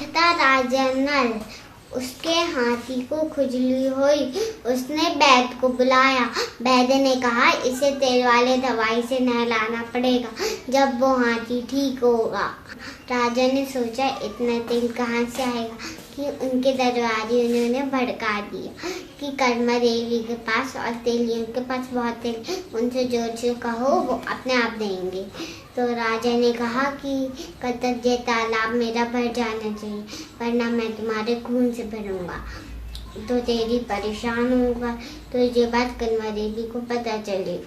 था राजा नल, उसके हाथी को खुजली हुई। उसने वैद्य को बुलाया। वैद्य ने कहा इसे तेल वाले दवाई से नहलाना पड़ेगा, जब वो हाथी ठीक होगा। राजा ने सोचा इतना तेल कहाँ से आएगा कि उनके दरबारी उन्होंने भड़का दिया कि कर्मा देवी के पास और तेलियों के पास बहुत तेल, उनसे जोर से कहो वो अपने आप देंगे। तो राजा ने कहा कि कल तक ये तालाब मेरा भर जाना चाहिए, वरना मैं तुम्हारे खून से भरूंगा तो तेरी परेशान होगा। तो ये बात कर्मा देवी को पता चली।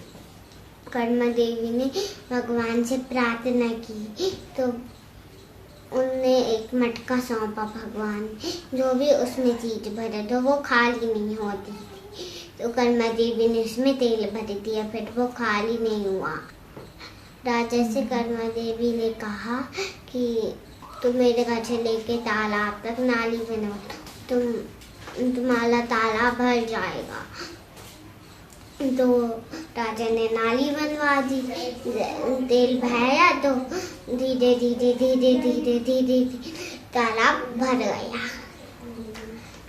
कर्मा देवी ने भगवान से प्रार्थना की तो उनने एक मटका सौंपा भगवान, जो भी उसमें चीज भरे तो वो खाली नहीं होती थी। तो कर्मा देवी ने उसमें तेल भर दिया, फिर वो खाली नहीं हुआ। राजा से कर्मा देवी ने कहा कि तुम मेरे घर से लेके तालाब तक नाली बनाओ, तुम्हारा तालाब भर जाएगा। तो राजा ने नाली बनवा दी, तेल बहाया तो धीरे धीरे धीरे धीरे धीरे तालाब भर गया।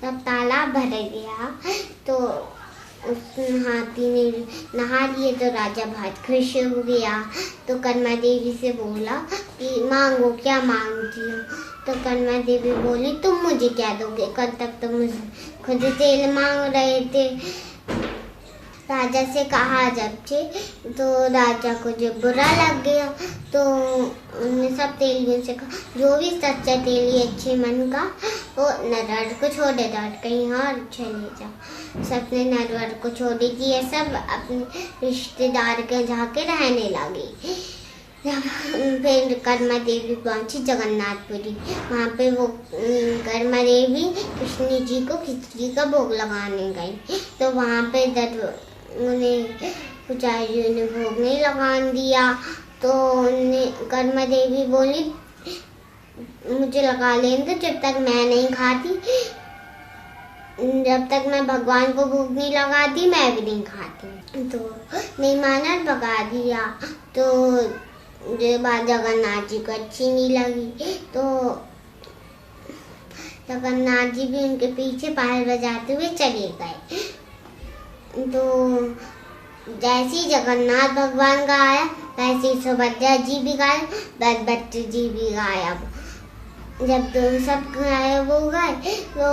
जब तालाब भर गया तो उस हाथी ने नहा लिए तो राजा बहुत खुश हो गया। तो कर्मा देवी से बोला कि मांगो, क्या मांगती हो? तो कर्मा देवी बोली तुम मुझे क्या दोगे, कल तक तो मुझे खुद तेल मांग रहे थे। राजा से कहा जब से, तो राजा को जब बुरा लग गया तो उन्होंने सब तेलियों से कहा जो भी सच्चा तेली अच्छे मन का वो नरवर को छोड़ दे, कहीं और चले जाओ। सबने नरवर को छोड़ दिया, सब अपने रिश्तेदार के जाके रहने लगे। फिर कर्मा देवी पहुंची जगन्नाथपुरी। वहाँ पे वो कर्मा देवी कृष्ण जी को खिचड़ी का भोग लगाने गई। तो वहाँ पे उन्हें पुजारियों ने भोग नहीं लगाने दिया। तो कर्मा देवी बोली मुझे लगा लेने दो, जब तक मैं नहीं खाती, जब तक मैं भगवान को भोग नहीं लगाती मैं भी नहीं खाती। तो नहीं माना, भगा दिया। तो ये बात जगन्नाथ जी को अच्छी नहीं लगी। तो जगन्नाथ जी भी उनके पीछे पायल बजाते हुए चले गए। तो जैसे जगन्नाथ भगवान गाया वैसे सुभद्रा जी भी गायब, बलभद्र जी भी गायब। जब सब गायब हो गए तो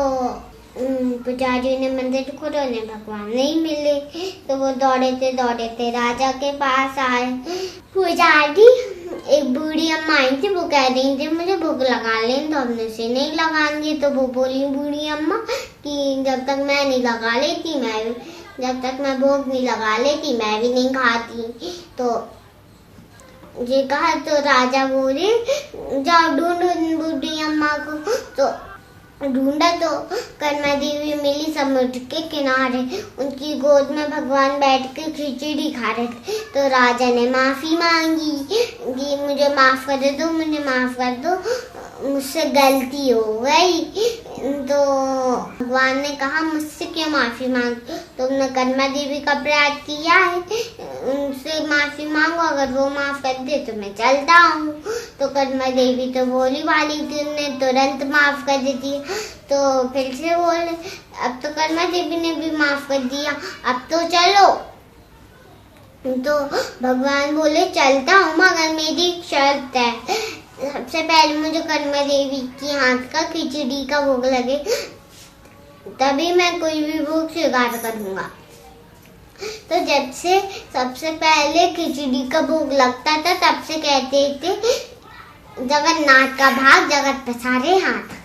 पुजारी ने मंदिर खोला, उन्हें भगवान नहीं मिले। तो वो दौड़ते राजा के पास आए। पुजारी, एक बूढ़ी अम्मा आई थी, वो कह रही थी मुझे भूख लगा लें, तो हमने से नहीं लगाएंगे। तो वो बोली बूढ़ी अम्मा कि जब तक मैं नहीं लगा लेती, जब तक मैं भोग नहीं लगा लेती मैं भी नहीं खाती। तो ये कहा तो राजा बोले जाओ ढूंढो बूढ़ी अम्मा को। तो ढूंढा तो कर्मा देवी मिली समुद्र के किनारे, उनकी गोद में भगवान बैठ के खिचड़ी खा रहे थे। तो राजा ने माफी मांगी कि मुझे माफ कर दो, मुझे माफ कर दो, मुझसे गलती हो गई। तो भगवान ने कहा मुझसे क्यों माफी मांग, तुमने कर्मा देवी का अपराध किया है, उनसे माफी मांगो, अगर वो माफ कर दे तो मैं चलता हूँ। तो कर्मा देवी तो बोली वाली थी, उन्हें तुरंत माफ कर देती। तो फिर से बोले अब तो कर्मा देवी ने भी माफ कर दिया, अब तो चलो। तो भगवान बोले चलता हूँ मगर मेरी एक शर्त है, सबसे पहले मुझे कर्मा देवी की हाथ का खिचड़ी का भोग लगे, तभी मैं कोई भी भोग स्वीकार करूंगा। तो जब से सबसे पहले खिचड़ी का भोग लगता था तब से कहते थे जगन्नाथ का भाग जगत पसारे हाथ।